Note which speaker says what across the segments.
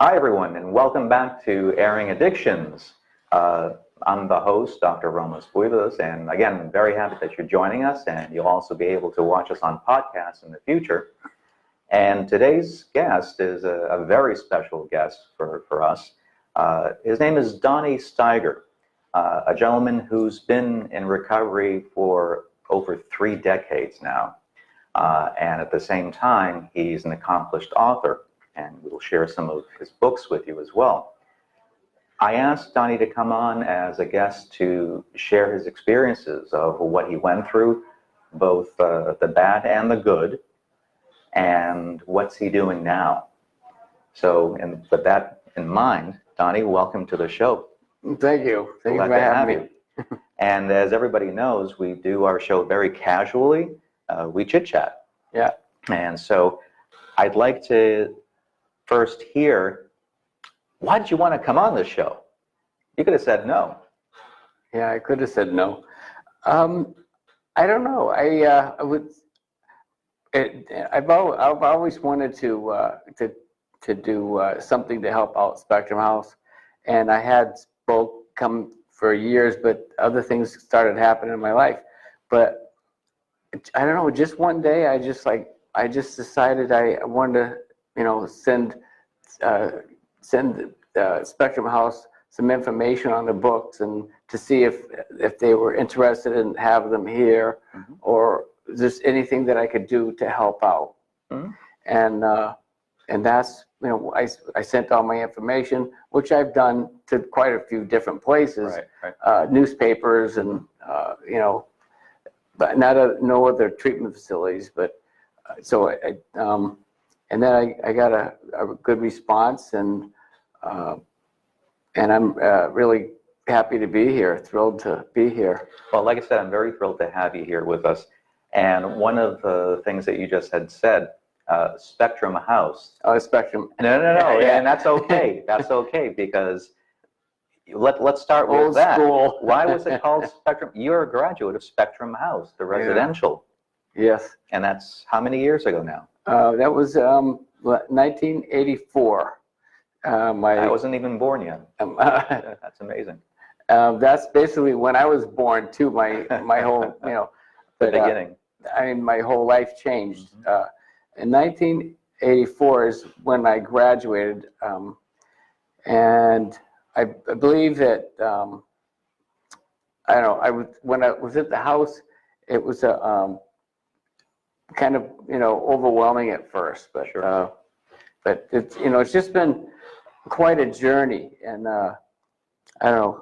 Speaker 1: Hi, everyone, and welcome back to Airing Addictions. I'm the host, Dr. Romas, and again, I'm very happy that you're joining us, and you'll also be able to watch us on podcasts in the future. And today's guest is a very special guest for us. His name is Donnie Steiger, a gentleman who's been in recovery for over 3 decades now. And at the same time, he's an accomplished author, and we'll share some of his books with you as well. I asked Donnie to come on as a guest to share his experiences of what he went through, both the bad and the good, and what's he doing now. So, and with that in mind, Donnie, welcome to the show.
Speaker 2: Thank you. Thank you for having me.
Speaker 1: And as everybody knows, we do our show very casually. We chit-chat.
Speaker 2: Yeah.
Speaker 1: And so I'd like to first hear, why did you want to come on this show? You could have said no.
Speaker 2: Yeah, I could have said no. I don't know. I've always wanted to do something to help out Spectrum House, and I had spoke come for years, but other things started happening in my life. But I don't know. Just one day, I just decided I wanted to, send Spectrum House some information on the books and to see if they were interested in having them here, mm-hmm. or just anything that I could do to help out. Mm-hmm. And that's, I sent all my information, which I've done to quite a few different places, right. Newspapers and, but no other treatment facilities. But so and then I got a good response, and I'm really happy to be here, thrilled to be here.
Speaker 1: Well, like I said, I'm very thrilled to have you here with us. And one of the things that you just had said, Spectrum House.
Speaker 2: Oh, Spectrum.
Speaker 1: No. Yeah. And that's okay. That's okay, because let's start with
Speaker 2: Old
Speaker 1: that.
Speaker 2: School.
Speaker 1: Why was it called Spectrum? You're a graduate of Spectrum House, the residential.
Speaker 2: Yeah. Yes.
Speaker 1: And that's how many years ago now?
Speaker 2: That was 1984.
Speaker 1: I wasn't even born yet. That's amazing.
Speaker 2: That's basically when I was born too. My whole,
Speaker 1: the beginning.
Speaker 2: My whole life changed. Mm-hmm. In 1984 is when I graduated, and I believe that I don't know. When I was at the house, it was a kind of overwhelming at first, but
Speaker 1: sure.
Speaker 2: But it's just been quite a journey, and I don't know.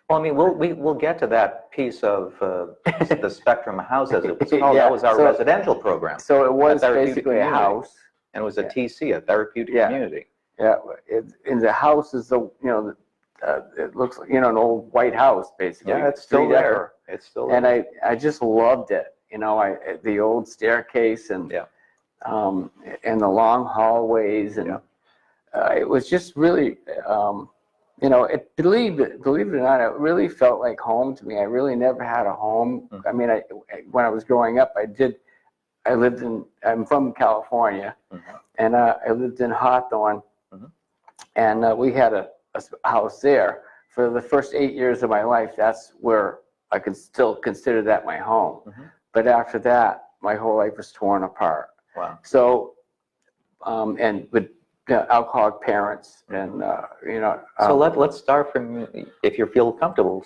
Speaker 1: Well, I mean, we'll get to that piece of the Spectrum House, as it was called.
Speaker 2: Yeah,
Speaker 1: that was our residential program.
Speaker 2: So it was basically a house,
Speaker 1: and it was a TC, a therapeutic community.
Speaker 2: Yeah, in the house is it looks like an old white house basically.
Speaker 1: Yeah, it's still there. It's still there.
Speaker 2: And I just loved it. The old staircase and and the long hallways, and it was just really. Believe it or not, it really felt like home to me. I really never had a home. Mm-hmm. I mean, when I was growing up, I'm from California, mm-hmm. and I lived in Hawthorne, mm-hmm. and we had a house there. For the first 8 years of my life, that's where I could still consider that my home. Mm-hmm. But after that, my whole life was torn apart.
Speaker 1: Wow.
Speaker 2: So, and with alcoholic parents, and
Speaker 1: so let's start from, if you feel comfortable,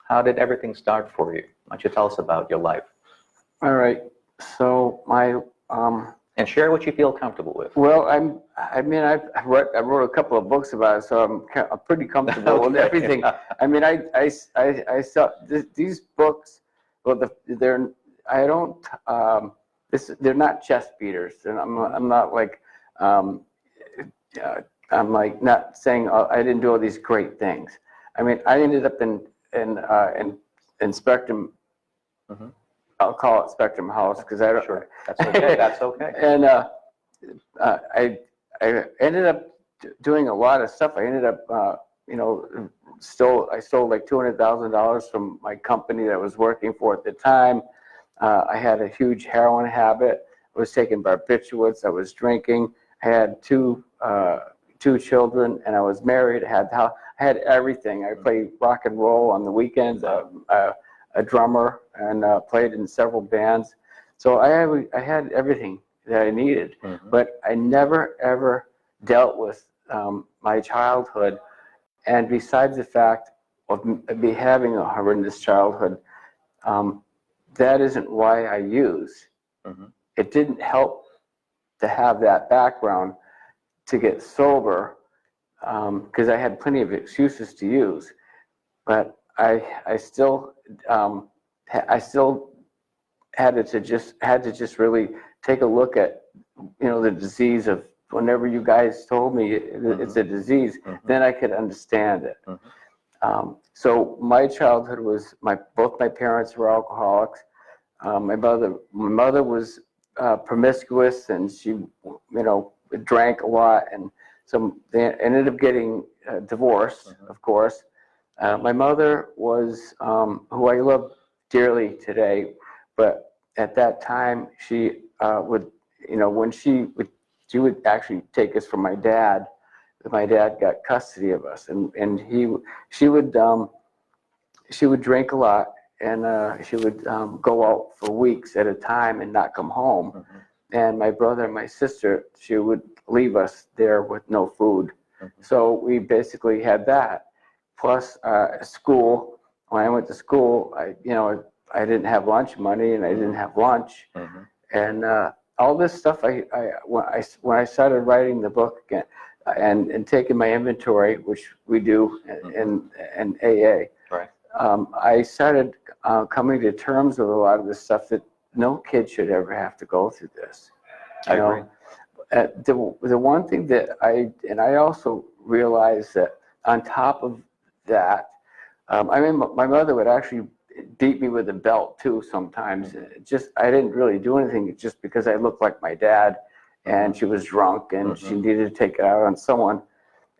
Speaker 1: how did everything start for you? Why don't you tell us about your life?
Speaker 2: All right. So
Speaker 1: and share what you feel comfortable with.
Speaker 2: Well, I wrote a couple of books about it, so I'm pretty comfortable with everything. I mean, I saw these books. Well, they're not chest beaters, and I'm not like. I'm like not saying I didn't do all these great things. I mean, I ended up in Spectrum. Mm-hmm. I'll call it Spectrum House because I don't.
Speaker 1: Sure, that's okay. That's okay.
Speaker 2: And I ended up doing a lot of stuff. I ended up, I stole like $200,000 from my company that I was working for at the time. I had a huge heroin habit. I was taking barbiturates. I was drinking. I had 2 2 children, and I was married. I had everything. I played rock and roll on the weekends, a drummer, and played in several bands. So I had everything that I needed, but I never ever dealt with my childhood. And besides the fact of me having a horrendous childhood, that isn't why I use. It didn't help to have that background to get sober, because I had plenty of excuses to use, but I still had to just really take a look at, the disease of, whenever you guys told me it's a disease, then I could understand it. So my childhood was, both my parents were alcoholics. My mother was promiscuous, and she, drank a lot, and so they ended up getting divorced, of course. My mother was, who I love dearly today, but at that time she would, when she would actually take us from my dad. My dad got custody of us, and she would drink a lot, and she would go out for weeks at a time and not come home. And my brother and my sister, she would leave us there with no food. So we basically had that. Plus school. When I went to school, I didn't have lunch money, and I didn't have lunch, and all this stuff. When I started writing the book again, and taking my inventory, which we do in AA. Right. I started coming to terms with a lot of the stuff that no kid should ever have to go through this. I agree. The one thing that I also realized that on top of that, my mother would actually beat me with a belt too sometimes. I didn't really do anything, just because I looked like my dad, and she was drunk, and she needed to take it out on someone.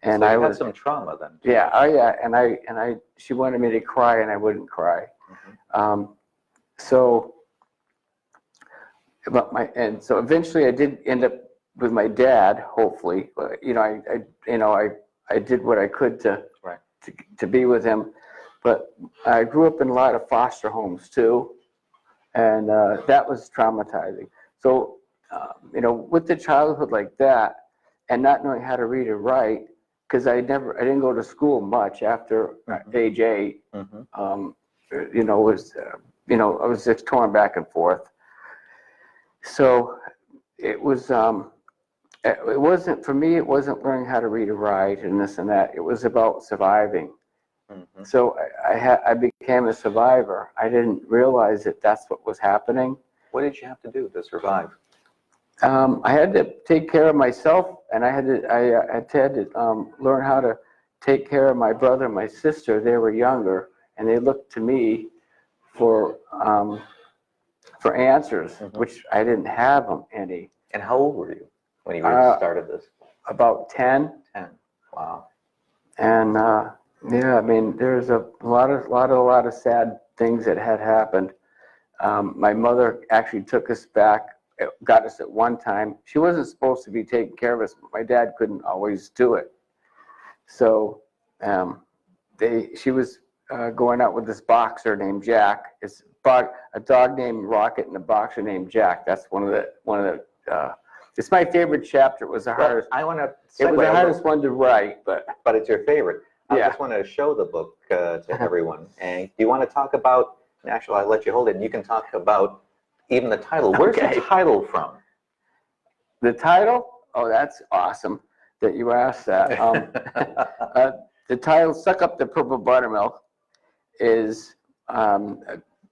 Speaker 2: And
Speaker 1: so you had some trauma then. Too.
Speaker 2: Yeah, and she wanted me to cry, and I wouldn't cry. So eventually I did end up with my dad. Hopefully, I did what I could to be with him. But I grew up in a lot of foster homes too, and that was traumatizing. So with the childhood like that, and not knowing how to read or write, because I didn't go to school much after age 8. I was just torn back and forth. So it wasn't for me. It wasn't learning how to read or write and this and that. It was about surviving. So I became a survivor. I didn't realize that that's what was happening.
Speaker 1: What did you have to do to survive?
Speaker 2: I had to take care of myself, and I had to learn how to take care of my brother and my sister. They were younger, and they looked to me for answers, which I didn't have any.
Speaker 1: And how old were you when you started this?
Speaker 2: About 10.
Speaker 1: 10. Wow.
Speaker 2: And there's a lot of sad things that had happened. My mother actually took us back. Got us at one time. She wasn't supposed to be taking care of us, but my dad couldn't always do it. So she was going out with this boxer named Jack. It's a dog named Rocket and a boxer named Jack. That's one of the. It's my favorite chapter. It was the hardest.
Speaker 1: I want to.
Speaker 2: It was the hardest one to write, but
Speaker 1: it's your favorite. I just wanted to show the book to everyone. And do you want to talk about? Actually, I'll let you hold it. And you can talk about. Even the title. Where's the title from?
Speaker 2: The title? Oh, that's awesome that you asked that. The title, Suck Up the Purple Buttermilk, is, of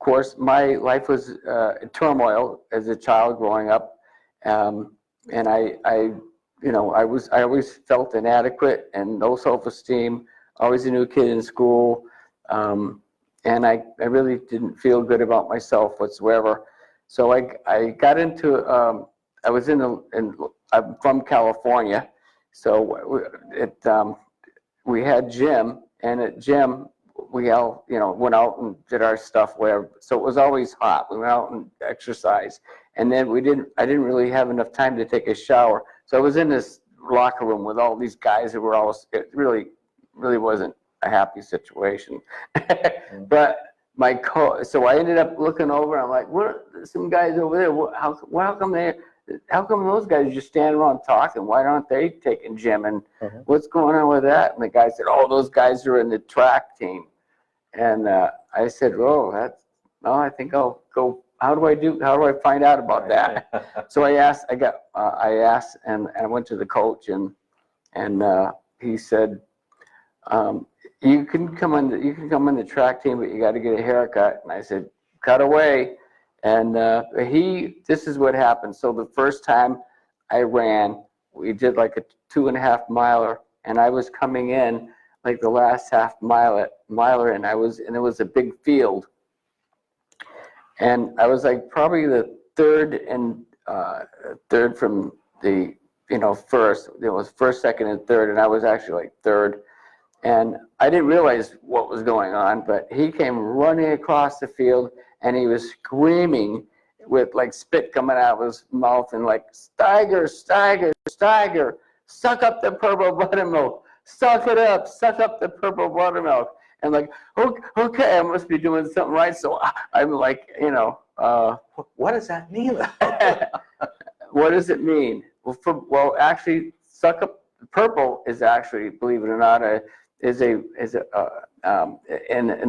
Speaker 2: course, my life was in turmoil as a child growing up. And I always felt inadequate and no self-esteem, always a new kid in school. And I really didn't feel good about myself whatsoever. So I got into, I'm from California, so we had gym, and at gym, we all, went out and did our stuff, whatever. So it was always hot. We went out and exercised, and then I didn't really have enough time to take a shower. So I was in this locker room with all these guys who were all, it really wasn't a happy situation. But so I ended up looking over, I'm like, what, some guys over there, how come those guys just stand around talking? Why aren't they taking gym? And what's going on with that? And the guy said, oh, those guys are in the track team. And I said, I think I'll go. How do I find out about that? So I asked, and I went to the coach, and he said, you can come on the track team, but you got to get a haircut. And I said, cut away. And this is what happened. So the first time I ran, we did like a 2.5 miler, and I was coming in like the last half miler, and it was a big field. And I was like probably the third from the, first. It was first, second, and third, and I was actually like third. And I didn't realize what was going on, but he came running across the field, and he was screaming with like spit coming out of his mouth and like, Steiger, Steiger, Steiger, suck up the purple buttermilk, suck it up, suck up the purple buttermilk. And like, okay, I must be doing something right. So I'm like,
Speaker 1: what does that mean?
Speaker 2: What does it mean? Well, actually, suck up purple is actually, believe it or not, in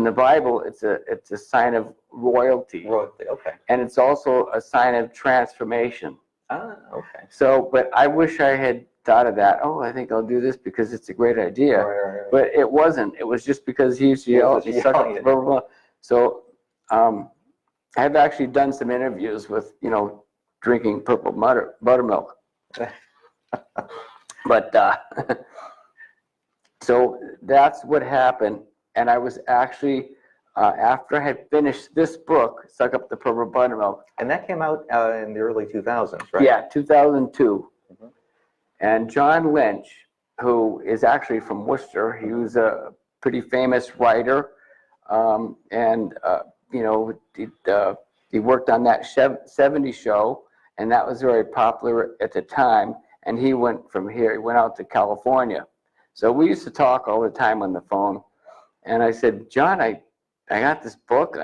Speaker 2: the Bible, it's a sign of royalty.
Speaker 1: Royalty, okay.
Speaker 2: And it's also a sign of transformation.
Speaker 1: Ah, okay.
Speaker 2: So, but I wish I had thought of that. Oh, I think I'll do this because it's a great idea.
Speaker 1: Right.
Speaker 2: But it wasn't. It was just because he used to yell at me, suck up, blah, blah, blah. So I've actually done some interviews with, drinking purple buttermilk. But so that's what happened. And I was actually, after I had finished this book, Suck Up the Purple Buttermilk.
Speaker 1: And that came out in the early 2000s, right?
Speaker 2: Yeah, 2002. And John Lynch, who is actually from Worcester, he was a pretty famous writer. He worked on that 70s show, and that was very popular at the time. And he went from here, he went out to California. So we used to talk all the time on the phone. And I said, John, I got this book.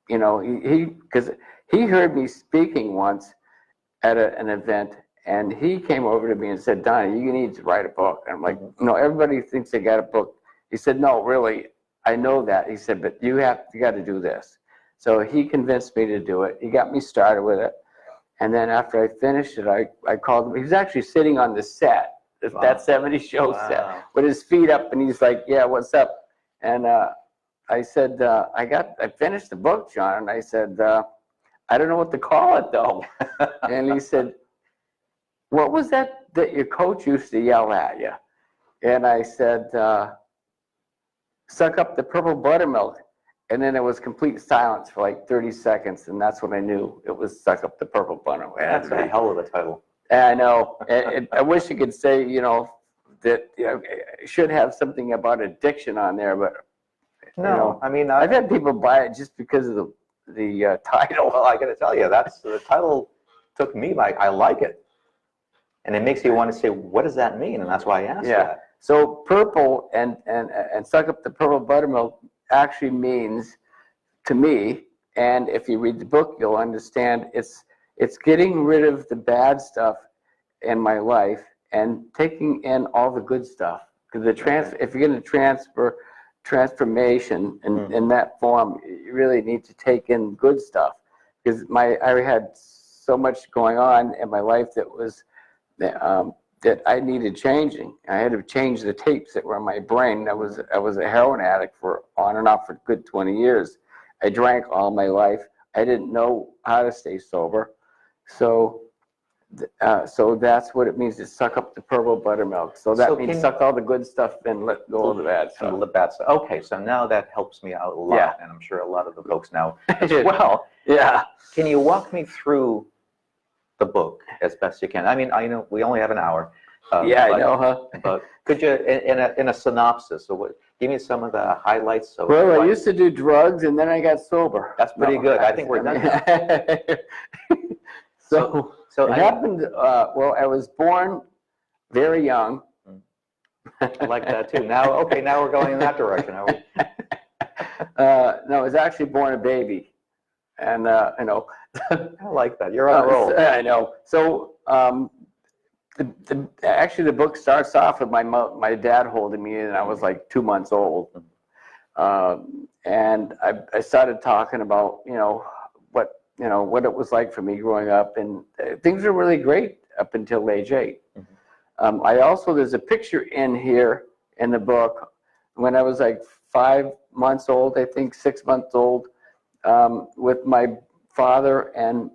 Speaker 2: Because he heard me speaking once at an event, and he came over to me and said, Donnie, you need to write a book. And I'm like, no, everybody thinks they got a book. He said, no, really, I know that. He said, but you got to do this. So he convinced me to do it. He got me started with it. And then after I finished it, I called him. He was actually sitting on the set, that 70s show set, with his feet up, and he's like, yeah, what's up? And I said, I finished the book, John. And I said, I don't know what to call it, though. And he said, what was that your coach used to yell at you? And I said, suck up the purple buttermilk. And then it was complete silence for like 30 seconds, and that's when I knew it was Suck Up the Purple Buttermilk.
Speaker 1: That's a hell of a title.
Speaker 2: I know. I wish you could say, that it should have something about addiction on there, but
Speaker 1: no. I mean,
Speaker 2: I've had people buy it just because of the title.
Speaker 1: Well, I got to tell you, the title took me by. I like it, and it makes you want to say, what does that mean? And that's why I asked that.
Speaker 2: So purple and Suck Up the Purple Buttermilk actually means, to me, and if you read the book, you'll understand, it's getting rid of the bad stuff in my life and taking in all the good stuff. Because if you're going to transformation in that form, you really need to take in good stuff. Because I had so much going on in my life that was that I needed changing. I had to change the tapes that were in my brain. I was a heroin addict for on and off for a good 20 years. I drank all my life. I didn't know how to stay sober. So that's what it means to suck up the purple buttermilk. So that means suck all the good stuff and let go of the bad stuff.
Speaker 1: The bad stuff. Okay, so now that helps me out a lot, and I'm sure a lot of the folks now as well.
Speaker 2: Yeah.
Speaker 1: Can you walk me through the book as best you can? I mean, I know we only have an hour.
Speaker 2: I know, huh?
Speaker 1: But could you, in a synopsis, so give me some of the highlights?
Speaker 2: Well, I used to do drugs, and then I got sober.
Speaker 1: That's pretty good. I think we're done now.
Speaker 2: So it happened. Well, I was born very young.
Speaker 1: I like that too. Now, okay, now we're going in that direction. Are we?
Speaker 2: No, I was actually born a baby, and you know.
Speaker 1: I like that. You're on a roll.
Speaker 2: I know. So actually the book starts off with my dad holding me, and I was like 2 months old, and I started talking about what it was like for me growing up, and things were really great up until age 8. There's a picture in here in the book when I was like 5 months old, I think 6 months old, with my father and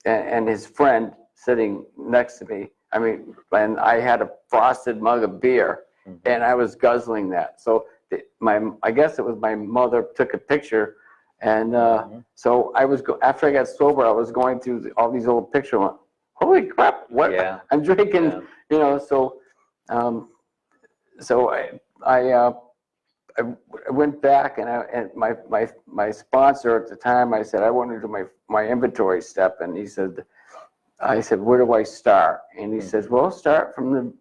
Speaker 2: and his friend sitting next to me. I mean, and I had a frosted mug of beer, and I was guzzling that. So I guess it was my mother took a picture, and so after I got sober, I was going through all these old pictures. Went, holy crap! What I'm drinking, So, I went back, and my sponsor at the time, I said I wanted to do my inventory step, and I said, where do I start? And he says, well, start from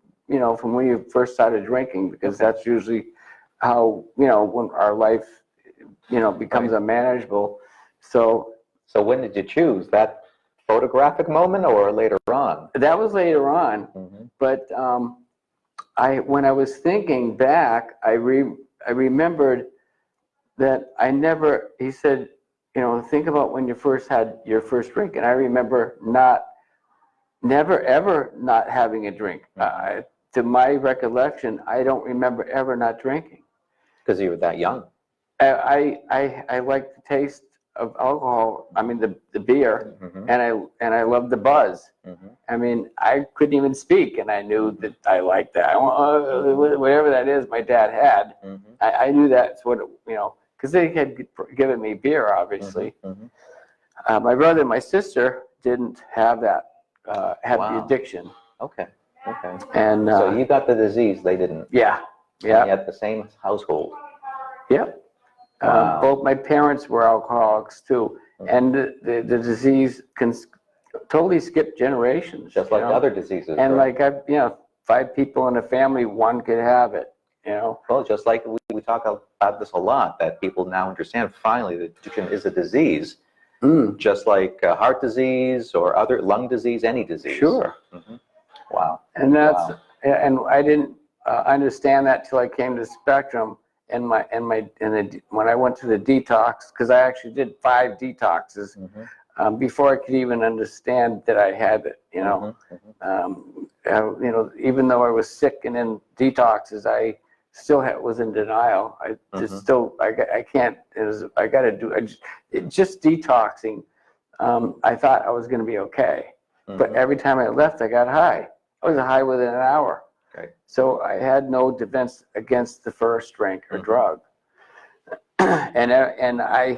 Speaker 2: from when you first started drinking, because that's usually how when our life becomes unmanageable. So
Speaker 1: when did you choose that photographic moment, or later on?
Speaker 2: That was later on, but when I was thinking back, I remembered that he said, think about when you first had your first drink. And I remember never ever not having a drink. To my recollection, I don't remember ever not drinking.
Speaker 1: Because you were that young.
Speaker 2: I like the taste of alcohol. I mean the beer, and I love the buzz. I mean, I couldn't even speak, and I knew that I liked that. Whatever that is, my dad had. I knew that's what because they had given me beer, obviously. My brother and my sister didn't have that, have the addiction.
Speaker 1: Okay.
Speaker 2: And
Speaker 1: so you got the disease, they didn't.
Speaker 2: Yeah.
Speaker 1: You had the same household.
Speaker 2: Yep.
Speaker 1: Wow.
Speaker 2: Both my parents were alcoholics too, and the disease can totally skip generations.
Speaker 1: Just like other diseases.
Speaker 2: And
Speaker 1: right?
Speaker 2: like 5 people in a family, one could have it.
Speaker 1: Well, just like we talk about this a lot, that people now understand finally that addiction is a disease, just like heart disease or other lung disease, any disease.
Speaker 2: Sure.
Speaker 1: Wow.
Speaker 2: And and I didn't understand that till I came to Spectrum. And when I went to the detox, because I actually did 5 detoxes before I could even understand that I had it. Even though I was sick and in detoxes, I still was in denial. I can't. I got to do. Just detoxing. I thought I was going to be okay, but every time I left, I got high. I was high within an hour.
Speaker 1: Okay.
Speaker 2: So I had no defense against the first drink or drug, and I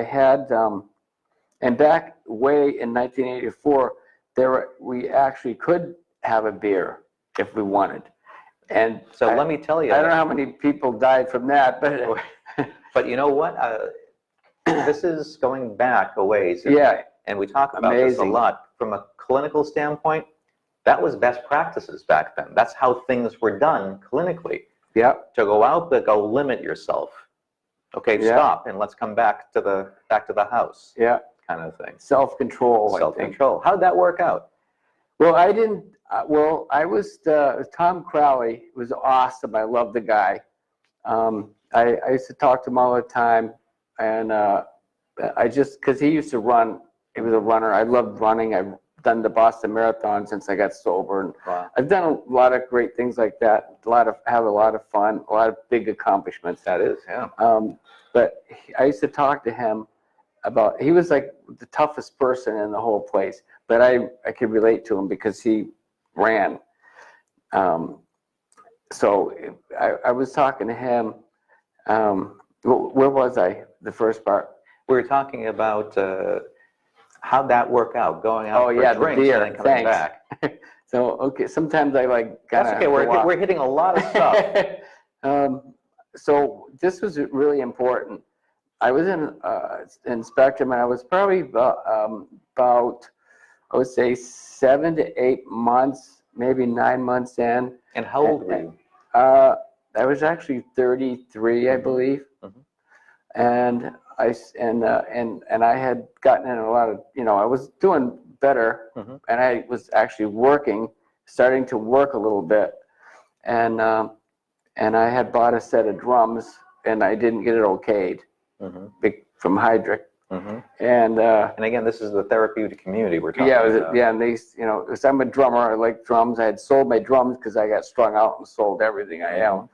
Speaker 2: had and back way in 1984, we actually could have a beer if we wanted, and
Speaker 1: so let me tell you,
Speaker 2: I don't know how many people died from that, but
Speaker 1: but you know what? This is going back a ways. And we talk about this a lot from a clinical standpoint. That was best practices back then. That's how things were done clinically.
Speaker 2: Yep.
Speaker 1: To go out, but go limit yourself. Okay, stop, and let's come back to the house.
Speaker 2: Yeah.
Speaker 1: Kind of thing.
Speaker 2: Self-control.
Speaker 1: Self-control. How'd that work out?
Speaker 2: Well, I didn't. I was Tom Crowley was awesome. I loved the guy. I used to talk to him all the time, and because he used to run. He was a runner. I loved running. I've done the Boston Marathon since I got sober, and I've done a lot of great things like that. Have a lot of fun, a lot of big accomplishments.
Speaker 1: That is, yeah.
Speaker 2: But I used to talk to him about. He was like the toughest person in the whole place, but I could relate to him because he ran. So I was talking to him. Where was I? The first part.
Speaker 1: We were talking about how'd that work out? Going out for drinks
Speaker 2: beer,
Speaker 1: and then coming back.
Speaker 2: So sometimes I like
Speaker 1: That's okay. We're hitting a lot of stuff.
Speaker 2: So this was really important. I was in Spectrum, and I was probably about I would say 7 to 8 months, maybe 9 months in.
Speaker 1: And how old were you?
Speaker 2: I was actually 33, I believe. And I had gotten in a lot of, I was doing better, and I was actually starting to work a little bit, and I had bought a set of drums, and I didn't get it okayed from Heydrich. And
Speaker 1: again, this is the therapeutic community we're talking about.
Speaker 2: Yeah, and they, because I'm a drummer, I like drums. I had sold my drums because I got strung out and sold everything I owned,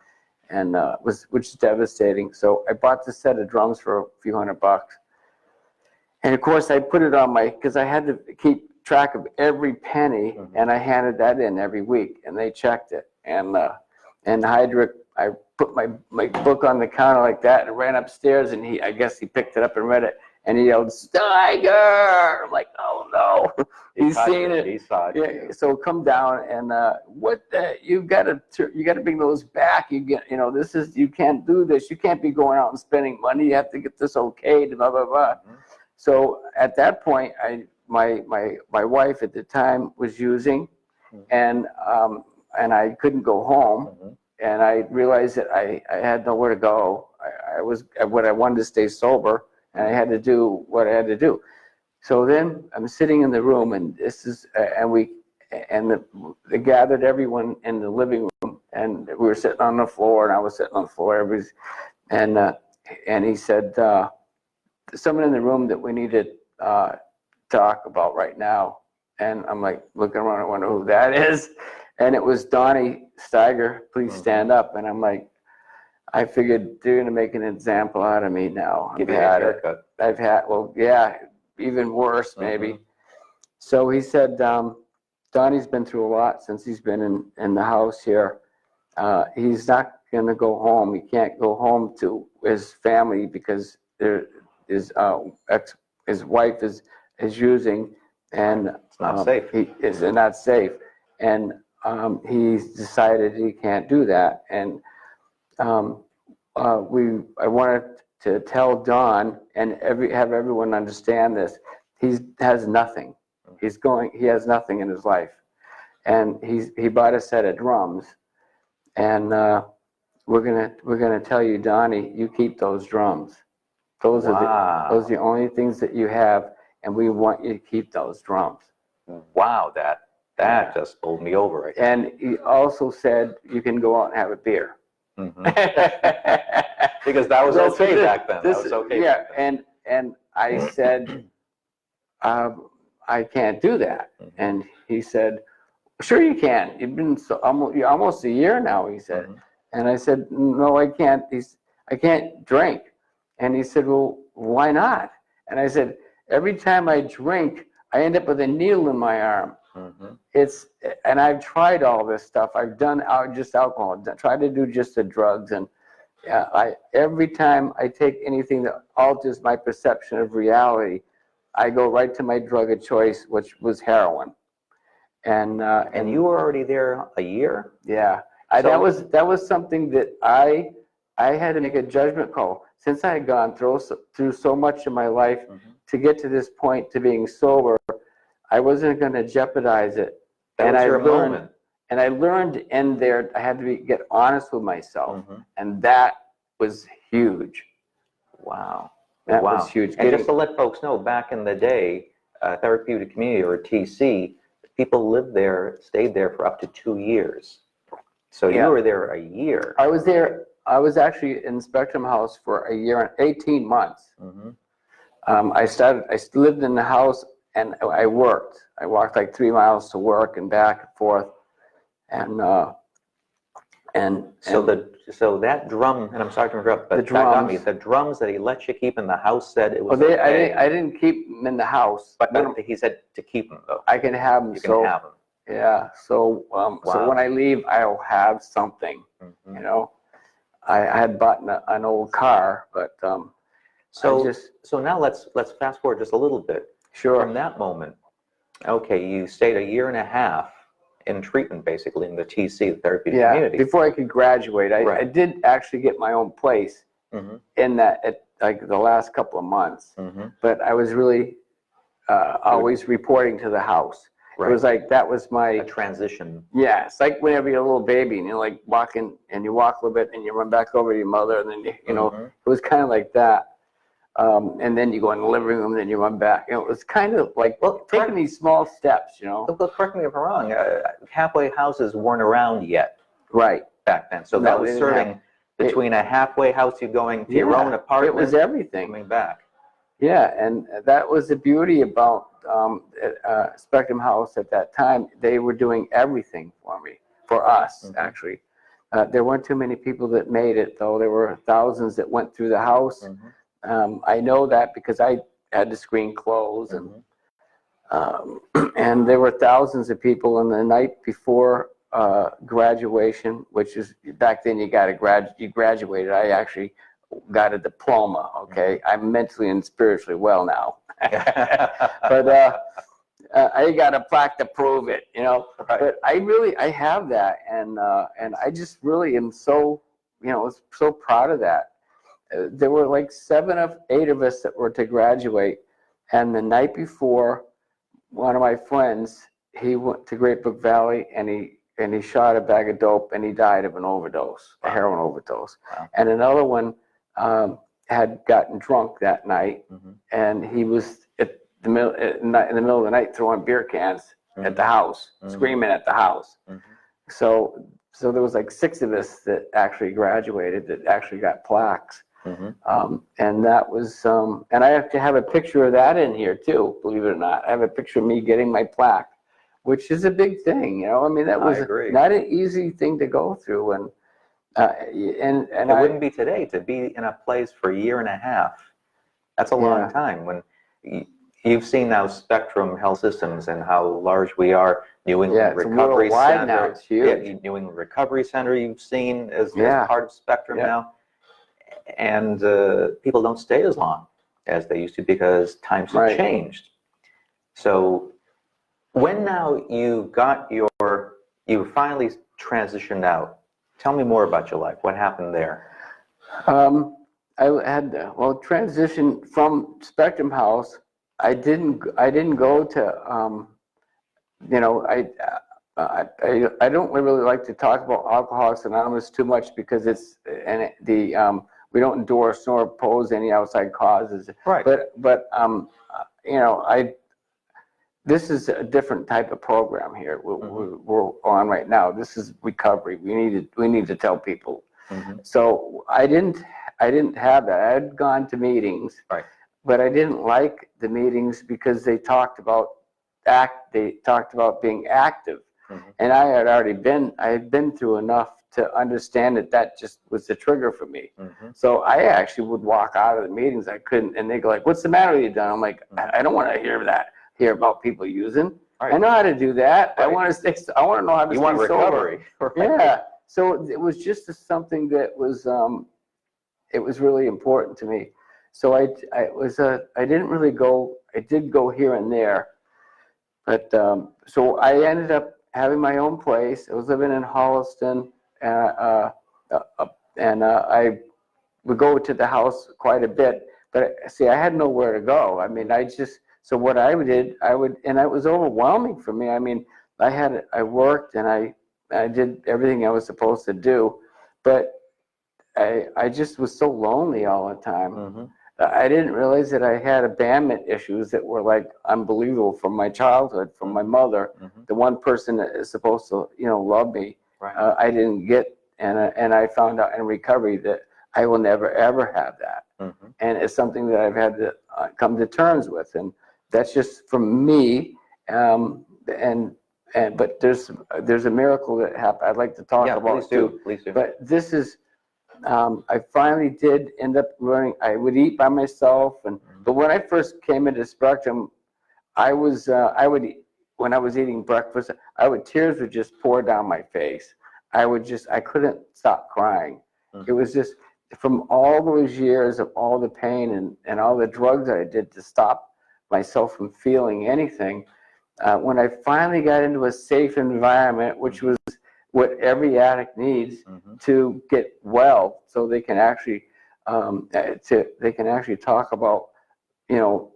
Speaker 2: and which is devastating. So I bought this set of drums for a few $100, and of course I put it on because I had to keep track of every penny, and I handed that in every week, and they checked it, and Heydrich, I put my book on the counter like that and ran upstairs, and I guess he picked it up and read it. And he yelled, "Steiger!" I'm like, "Oh no, he's seen it."
Speaker 1: He saw it.
Speaker 2: Yeah. So come down and you got to bring those back. You can't do this. You can't be going out and spending money. You have to get this okayed. Blah blah blah. So at that point, my wife at the time was using, and I couldn't go home, and I realized that I had nowhere to go. I wanted to stay sober. And I had to do what I had to do. So then I'm sitting in the room, and they gathered everyone in the living room, and we were sitting on the floor, and I was sitting on the floor. And he said, "Someone in the room that we need to talk about right now." And I'm like looking around, I wonder who that is. And it was Donnie Steiger. "Please stand up." And I'm like, I figured they're going to make an example out of me now.
Speaker 1: Give you a haircut.
Speaker 2: Even worse maybe. So he said, Donnie's been through a lot since he's been in the house here. He's not going to go home. He can't go home to his family because his wife is using, and
Speaker 1: it's not safe.
Speaker 2: He is not safe, and he's decided he can't do that. And I wanted to tell Don and have everyone understand this. He has nothing. He has nothing in his life, and he bought a set of drums, and we're gonna tell you, Donnie, you keep those drums. Those are the only things that you have, and we want you to keep those drums.
Speaker 1: Wow, that just pulled me over right now.
Speaker 2: And he also said you can go out and have a beer.
Speaker 1: Because that was okay back then. That was okay.
Speaker 2: Yeah, and I said, I can't do that. And he said, "Sure you can. You've been almost a year now," he said. And I said, "No, I can't. I can't drink." And he said, "Well, why not?" And I said, "Every time I drink, I end up with a needle in my arm." And I've tried all this stuff. I've done just alcohol. Tried to do just the drugs, and every time I take anything that alters my perception of reality, I go right to my drug of choice, which was heroin. And
Speaker 1: you were already there a year?
Speaker 2: Yeah, that was something that I had to make a judgment call. Since I had gone through so much in my life to get to this point, to being sober, I wasn't going to jeopardize it.
Speaker 1: That was your moment.
Speaker 2: And I learned in there, I had to get honest with myself. And that was huge.
Speaker 1: Wow.
Speaker 2: That was huge.
Speaker 1: And just to let folks know, back in the day, therapeutic community, or TC, people lived there, stayed there for up to 2 years. So you were there a year.
Speaker 2: I was there. I was actually in Spectrum House for a year and 18 months. I lived in the house, and I worked. I walked like 3 miles to work and back and forth.
Speaker 1: So that drum, and I'm sorry to interrupt, but the drums that he let you keep in the house said it was okay.
Speaker 2: I didn't keep them in the house.
Speaker 1: But he said to keep them, though.
Speaker 2: I can have them.
Speaker 1: You can have them.
Speaker 2: Yeah. So when I leave, I'll have something. I had bought an old car, but
Speaker 1: so now let's fast forward just a little bit.
Speaker 2: Sure.
Speaker 1: From that moment, okay, you stayed a year and a half in treatment, basically, in the TC, the therapeutic community.
Speaker 2: Before I could graduate, I did actually get my own place in that, like the last couple of months. But I was really always reporting to the house.
Speaker 1: Right.
Speaker 2: It was like, that was my...
Speaker 1: A transition.
Speaker 2: Yeah, it's like whenever you're a little baby and you're like walking, and you walk a little bit and you run back over to your mother, and then, you know, it was kind of like that. And then you go in the living room, and then you run back. You know, it was kind of like, well, taking these small steps, you know.
Speaker 1: Well, correct me if I'm wrong, halfway houses weren't around yet.
Speaker 2: Right.
Speaker 1: Back then. So
Speaker 2: No,
Speaker 1: that was
Speaker 2: they didn't
Speaker 1: serving between a halfway house, you going to your own
Speaker 2: Yeah,
Speaker 1: apartment.
Speaker 2: it was everything.
Speaker 1: Coming back.
Speaker 2: Yeah, and that was the beauty about Spectrum House at that time. They were doing everything for me, for us, actually. There weren't too many people that made it, though. There were thousands that went through the house. I know that because I had to screen clothes, and there were thousands of people. And the night before graduation, which is back then, you graduated. I actually got a diploma. Okay, I'm mentally and spiritually well now, but I got a plaque to prove it. You know, but I have that, and I just really am so, you know, so proud of that. There were like 7 of 8 of us that were to graduate, and the night before, one of my friends, he went to Great Brook Valley, and he shot a bag of dope, and he died of an overdose, a heroin overdose. And another one had gotten drunk that night, and he was in the middle of the night throwing beer cans at the house, screaming at the house. So there was like 6 of us that actually graduated, that actually got plaques. And that was, and I have to have a picture of that in here too, believe it or not. I have a picture of me getting my plaque, which is a big thing, you know. I mean, that was not an easy thing to go through, and it
Speaker 1: wouldn't be today to be in a place for a year and a half. That's a long time. When you've seen now Spectrum Health Systems and how large we are, New England Recovery Center.
Speaker 2: Now it's huge.
Speaker 1: New England Recovery Center you've seen as part of Spectrum now. And people don't stay as long as they used to because times have changed. So when now you finally transitioned out, tell me more about your life. What happened there?
Speaker 2: I had transition from Spectrum House. I didn't go to you know, I don't really like to talk about Alcoholics Anonymous too much because it's we don't endorse nor oppose any outside causes. Right. But you know, this is a different type of program here we're on right now. This is recovery. We need to tell people. So I didn't have that. I had gone to meetings, but I didn't like the meetings because they talked about being active, and I had been through enough to understand that just was the trigger for me. So I actually would walk out of the meetings. I couldn't, and they go like, "What's the matter with you, Don?" I'm like, "I don't want to hear about people using. I know how to do that. I want to know how to stay
Speaker 1: recovery.
Speaker 2: sober." Yeah. So it was just something that was it was really important to me. So I didn't really go. I did go here and there, but so I ended up having my own place. I was living in Holliston, and I would go to the house quite a bit. But see, I had nowhere to go. I mean, so what I did, and it was overwhelming for me. I mean, I worked and I did everything I was supposed to do, but I just was so lonely all the time. I didn't realize that I had abandonment issues that were like unbelievable from my childhood, from my mother. The one person that is supposed to, you know, love me, I didn't get, and I found out in recovery that I will never ever have that, and it's something that I've had to come to terms with, and that's just from me. But there's a miracle that happened. I'd like to talk about too.
Speaker 1: Please do.
Speaker 2: But this is. I finally did end up learning. I would eat by myself, but when I first came into Spectrum, I would when I was eating breakfast, tears would just pour down my face. I couldn't stop crying. It was just from all those years of all the pain and all the drugs that I did to stop myself from feeling anything. When I finally got into a safe environment, which was what every addict needs to get well, so they can actually talk about, you know,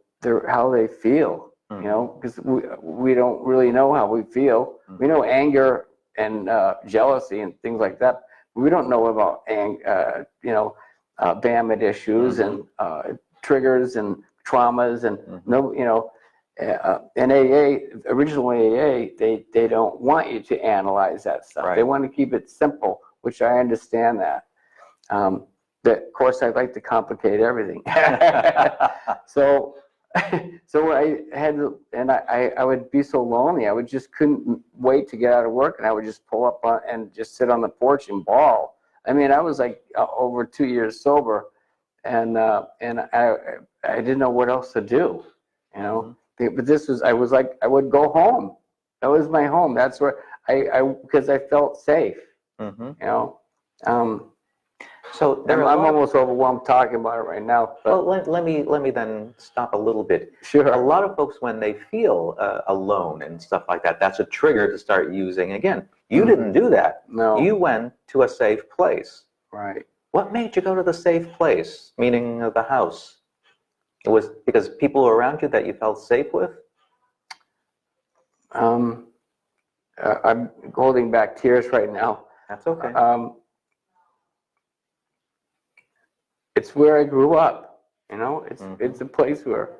Speaker 2: how they feel, you know, because we don't really know how we feel. We know anger and jealousy and things like that. We don't know about you know, BAMID issues and triggers and traumas and no, you know, in AA, original AA, they don't want you to analyze that stuff.
Speaker 1: Right.
Speaker 2: They want to keep it simple, which I understand that. But of course, I'd like to complicate everything. So I had, and I would be so lonely. I would just couldn't wait to get out of work, and I would just pull up and just sit on the porch and bawl. I mean, I was like over 2 years sober, and I didn't know what else to do, you know. But this was, I was like, I would go home. That was my home. That's where because I felt safe, you know.
Speaker 1: So
Speaker 2: I'm almost overwhelmed talking about it right now. But
Speaker 1: well, let me then stop a little bit.
Speaker 2: Sure.
Speaker 1: A lot of folks, when they feel alone and stuff like that, that's a trigger to start using. Again, you didn't do that.
Speaker 2: No.
Speaker 1: You went to a safe place.
Speaker 2: Right.
Speaker 1: What made you go to the safe place, meaning the house? It was because people were around you that you felt safe with?
Speaker 2: I'm holding back tears right now.
Speaker 1: That's okay.
Speaker 2: It's where I grew up, you know. It's a place where,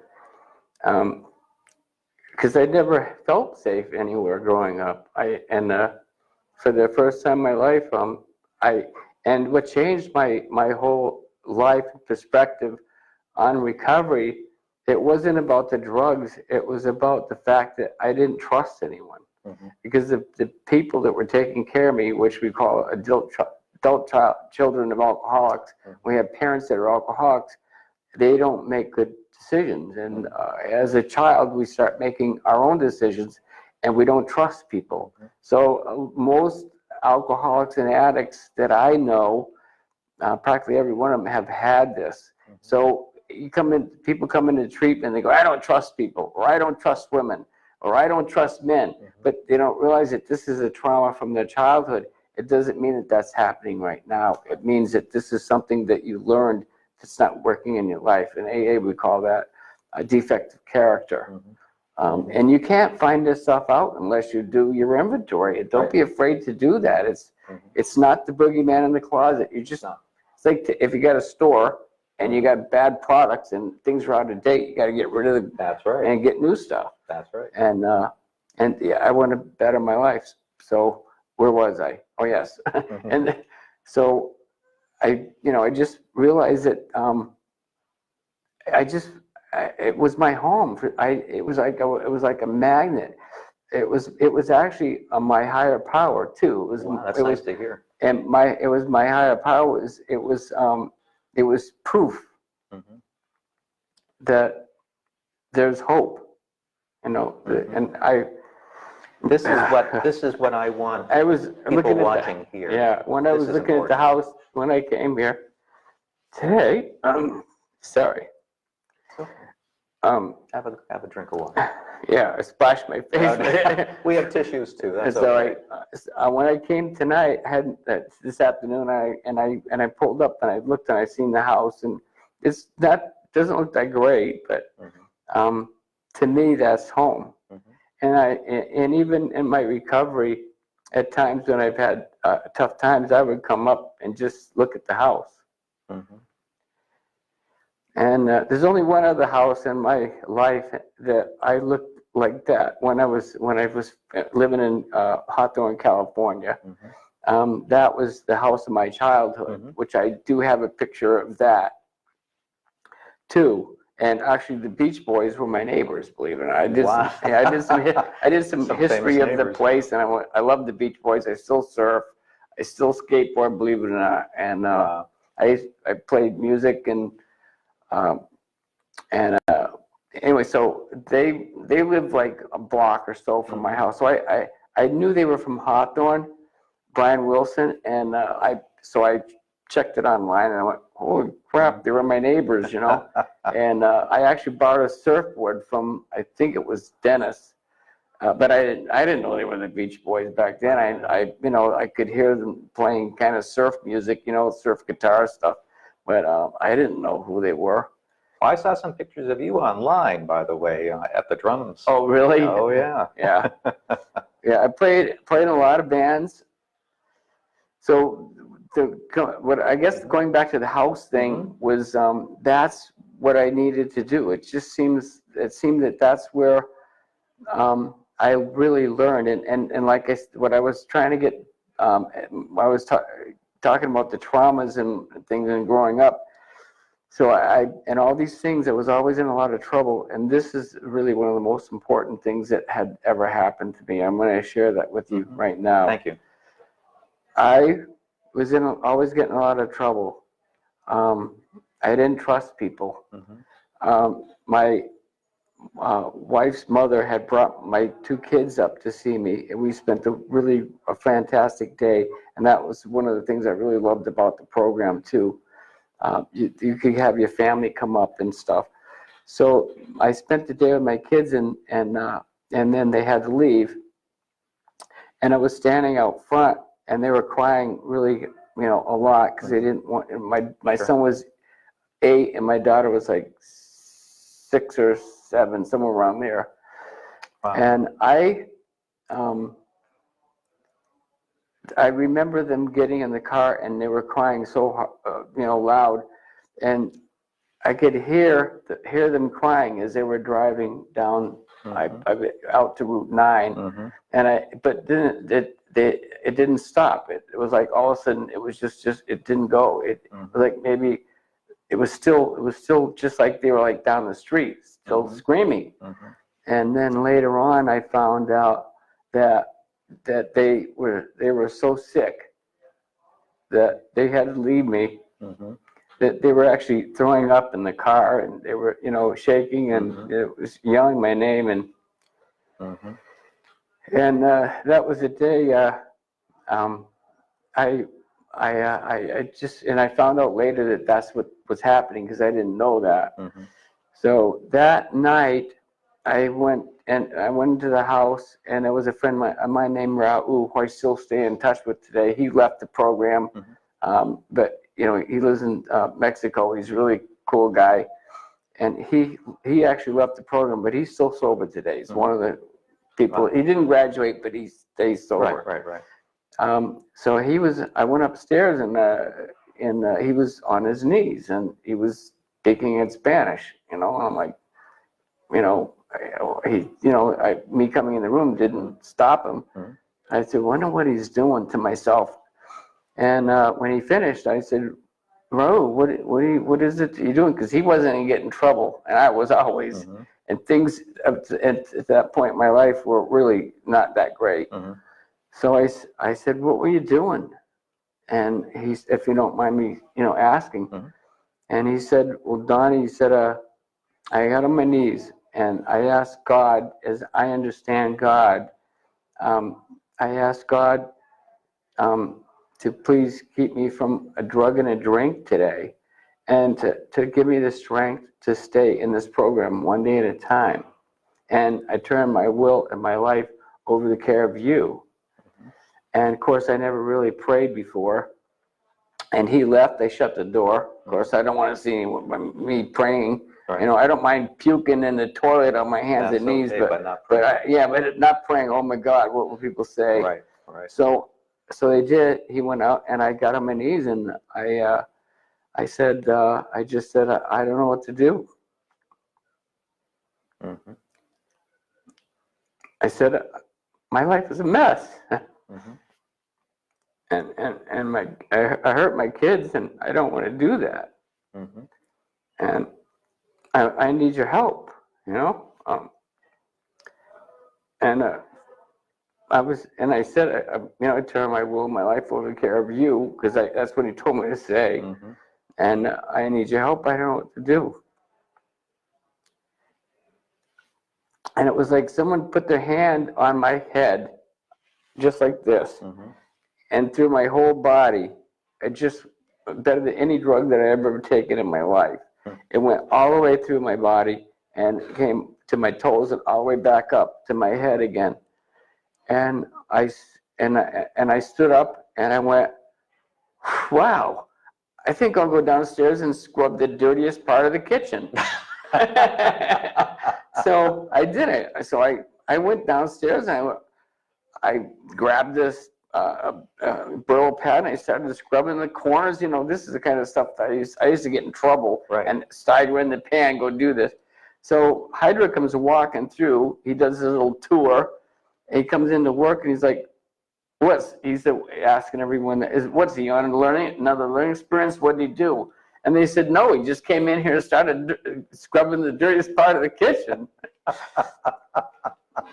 Speaker 2: because I never felt safe anywhere growing up. For the first time in my life, and what changed my whole life perspective on recovery, it wasn't about the drugs. It was about the fact that I didn't trust anyone, because the people that were taking care of me, which we call children of alcoholics, we have parents that are alcoholics, they don't make good decisions. And as a child, we start making our own decisions, and we don't trust people. So most alcoholics and addicts that I know, practically every one of them have had this. So people come into treatment, they go, I don't trust people, or I don't trust women, or I don't trust men. But they don't realize that this is a trauma from their childhood. It doesn't mean that that's happening right now. It means that this is something that you learned that's not working in your life. In AA, we call that a defective character. And you can't find this stuff out unless you do your inventory. Don't be afraid to do that. It's not the boogeyman in the closet. It's like if you got a store and you got bad products and things are out of date, you got to get rid of them.
Speaker 1: That's right.
Speaker 2: And get new stuff.
Speaker 1: That's right.
Speaker 2: And yeah, I want to better my life. So where was I? Oh yes. And so I just realized that it was my home. It was like a magnet. It was actually my higher power too.
Speaker 1: That's nice to hear.
Speaker 2: And it was my higher power. It was proof that there's hope. You know, and
Speaker 1: This is what I want.
Speaker 2: I was
Speaker 1: people watching here.
Speaker 2: Yeah, when I was looking at the house when I came here today. Sorry.
Speaker 1: Have a drink of water.
Speaker 2: Yeah, I splashed my face.
Speaker 1: We have tissues too. That's
Speaker 2: so
Speaker 1: okay.
Speaker 2: When I came tonight, this afternoon, I pulled up and I looked and I seen the house, and doesn't look that great, but to me that's home. And even in my recovery, at times when I've had tough times, I would come up and just look at the house. And there's only one other house in my life that I looked like that when I was living in Hawthorne, California. That was the house of my childhood, which I do have a picture of that too. And actually, the Beach Boys were my neighbors, believe it or not. I did some history of the place, and I love the Beach Boys. I still surf, I still skateboard, believe it or not. And I played music and anyway, so they lived like a block or so from my house. So I knew they were from Hawthorne, Brian Wilson, and I checked it online and I went, holy crap, they were my neighbors, you know. And I actually borrowed a surfboard from, I think it was Dennis, but I didn't know they were the Beach Boys back then. I could hear them playing kind of surf music, you know, surf guitar stuff, but I didn't know who they were.
Speaker 1: I saw some pictures of you online, by the way, at the drums.
Speaker 2: Oh, really?
Speaker 1: Oh, yeah.
Speaker 2: Yeah. Yeah, I played in a lot of bands. So what I guess going back to the house thing was that's what I needed to do. It seemed that that's where I really learned, and like what I was trying to get, I was talking about the traumas and things and growing up. So and all these things, I was always in a lot of trouble, and this is really one of the most important things that had ever happened to me. I'm going to share that with you right now.
Speaker 1: Thank you.
Speaker 2: I was always getting a lot of trouble. I didn't trust people. My wife's mother had brought my 2 kids up to see me, and we spent a fantastic day. And that was one of the things I really loved about the program too. You could have your family come up and stuff. So I spent the day with my kids, and then they had to leave. And I was standing out front, and they were crying really, a lot because they didn't want. My son was 8, and my daughter was like 6 or 7, somewhere around there.
Speaker 1: Wow.
Speaker 2: And I remember them getting in the car, and they were crying so loud, and I could hear them crying as they were driving down out to Route 9, but then it didn't stop. It was like all of a sudden it was just it didn't go. It was like maybe it was still just like they were like down the street, still screaming. And then later on, I found out that they were so sick that they had to leave me. That they were actually throwing up in the car, and they were shaking, and it was yelling my name, and that was a day. I found out later that that's what was happening because I didn't know that. So that night, I went into the house, and there was a friend of mine named Raul, who I still stay in touch with today. He left the program, but he lives in Mexico. He's a really cool guy, and he actually left the program, but he's still sober today. He's one of the people. He didn't graduate, but he stays sober.
Speaker 1: Right.
Speaker 2: So I went upstairs, and he was on his knees, and he was speaking in Spanish. And I'm like, me coming in the room didn't stop him. I said, wonder what he's doing, to myself. And when he finished, I said, Raul, what is it you're doing? Because he wasn't going to get in trouble, and I was always. And things at that point in my life were really not that great. So I said, what were you doing? And if you don't mind me, asking. And he said, well, Donnie, he said, I got on my knees, and I asked God, as I understand God, I asked God to please keep me from a drug and a drink today, and to give me the strength to stay in this program one day at a time. And I turned my will and my life over the care of you. And of course, I never really prayed before. And he left. They shut the door. Of course, I don't want to see me praying. I don't mind puking in the toilet on my hands and knees,
Speaker 1: but not praying.
Speaker 2: but not praying. Oh my God, what will people say?
Speaker 1: Right.
Speaker 2: So they did. He went out, and I got on my knees, and I said, I just said, I don't know what to do. I said, my life is a mess. And I hurt my kids, and I don't want to do that. And I need your help, and I said, I turn my will, my life over to care of you, because that's what he told me to say. And I need your help. I don't know what to do. And it was like someone put their hand on my head, just like this, and through my whole body. It just better than any drug that I ever taken in my life. It went all the way through my body and came to my toes and all the way back up to my head again. And I stood up, and I went, wow. I think I'll go downstairs and scrub the dirtiest part of the kitchen. So I did it. So I went downstairs and I grabbed this Brillo pad and I started scrubbing the corners. You know, this is the kind of stuff that I used to get in trouble.
Speaker 1: Right.
Speaker 2: And Steiger in the pan, go do this. So Hydra comes walking through. He does his little tour. He comes into work and he's like, he's asking everyone, what's he on another learning experience? What did he do? And they said, no, he just came in here and started scrubbing the dirtiest part of the kitchen.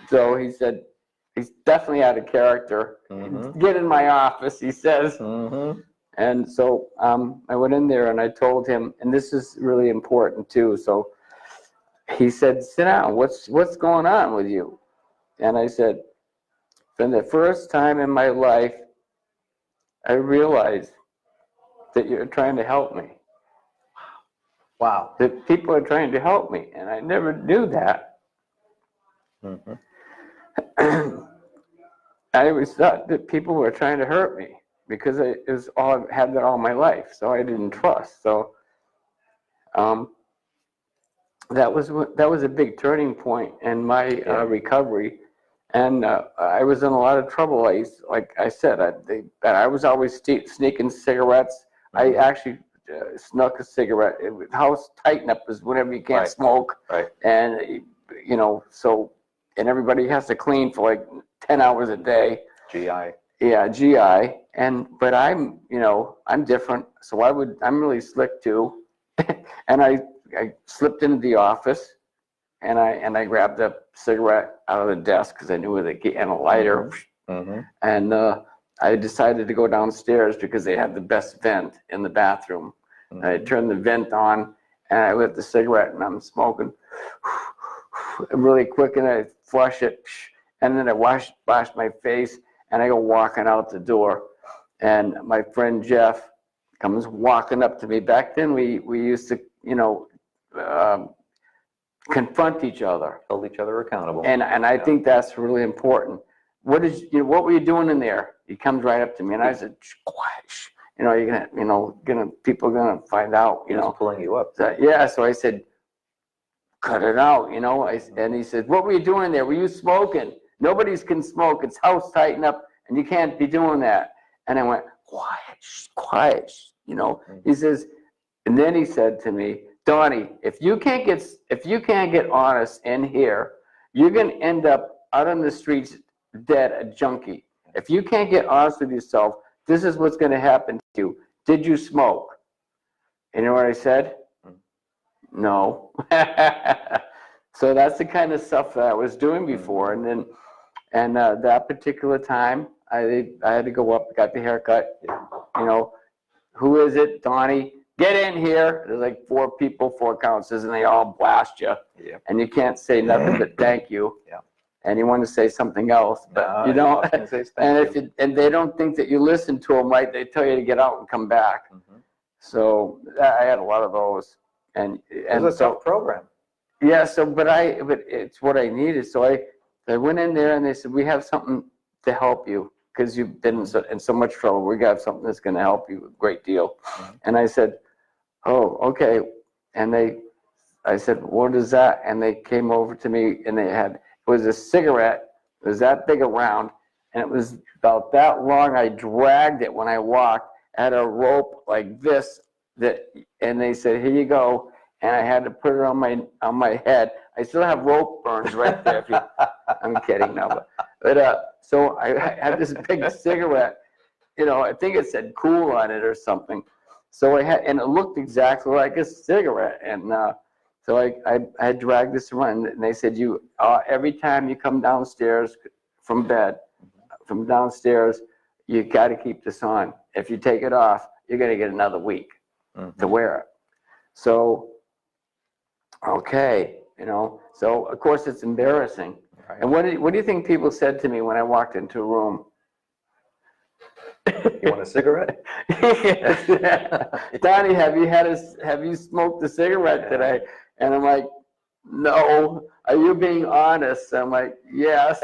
Speaker 2: So he said, he's definitely out of character.
Speaker 1: Mm-hmm.
Speaker 2: Get in my office, he says.
Speaker 1: Mm-hmm.
Speaker 2: And so I went in there and I told him, and this is really important too. So he said, sit down, what's going on with you? And I said, for the first time in my life, I realized that you're trying to help me.
Speaker 1: Wow.
Speaker 2: That people are trying to help me, and I never knew that.
Speaker 1: Mm-hmm.
Speaker 2: I always thought that people were trying to hurt me because I've had that all my life, so I didn't trust. So that was a big turning point in my recovery. And I was in a lot of trouble. Like I said, I was always sneaking cigarettes. I actually snuck a cigarette. House tighten up is whenever you can't smoke.
Speaker 1: Right.
Speaker 2: And, you know, and everybody has to clean for like 10 hours a day.
Speaker 1: GI.
Speaker 2: Yeah, GI. But I'm different. So I'm really slick too. And I slipped into the office. And I grabbed a cigarette out of the desk because I knew where they get, and a lighter.
Speaker 1: Mm-hmm.
Speaker 2: And I decided to go downstairs because they had the best vent in the bathroom.
Speaker 1: Mm-hmm.
Speaker 2: And I turned the vent on and I lit the cigarette and I'm smoking really quick and I flush it. And then I wash my face and I go walking out the door. And my friend Jeff comes walking up to me. Back then we used to, confront each other,
Speaker 1: Hold each other accountable.
Speaker 2: and I think that's really important. What were you doing in there? He comes right up to me, and I said, "Shh, quiet, shh. You're people are gonna find out,
Speaker 1: He was pulling you up.
Speaker 2: So I said, cut it out, and he said, what were you doing there? Were you smoking? Nobody's can smoke. It's house tighten up, and you can't be doing that. And I went, quiet, shh, quiet, shh, He says, and then he said to me, Donnie, if you can't get honest in here, you're going to end up out on the streets dead, a junkie. If you can't get honest with yourself, this is what's going to happen to you. Did you smoke? You know what I said? No. So that's the kind of stuff that I was doing before. And that particular time, I had to go up, got the haircut. Who is it? Donnie. Get in here. There's like 4 people, 4 counselors, and they all blast you.
Speaker 1: Yeah.
Speaker 2: And you can't say nothing but thank you.
Speaker 1: Yeah.
Speaker 2: And you want to say something else, but you don't. And they don't think that you listen to them right. They tell you to get out and come back.
Speaker 1: Mm-hmm.
Speaker 2: So I had a lot of those. And
Speaker 1: it was a tough program.
Speaker 2: Yeah. But it's what I needed. So I went in there and they said, we have something to help you because you've been in so much trouble. We got something that's going to help you a great deal. Mm-hmm. And I said, oh, okay. And I said, what is that? And they came over to me and it was a cigarette. It was that big around and it was about that long. I dragged it when I walked. I had a rope like this and they said, here you go. And I had to put it on my head. I still have rope burns right there. I'm kidding now, but so I had this big cigarette. I think it said cool on it or something. So and it looked exactly like a cigarette. And so I dragged this around, and they said, every time you come downstairs from downstairs, you got to keep this on. If you take it off, you're going to get another week to wear it. So, okay, so of course it's embarrassing. Right. And what do you think people said to me when I walked into a room?
Speaker 1: You want a cigarette?
Speaker 2: Donnie, have you smoked a cigarette today? And I'm like, no. Are you being honest? I'm like, yes.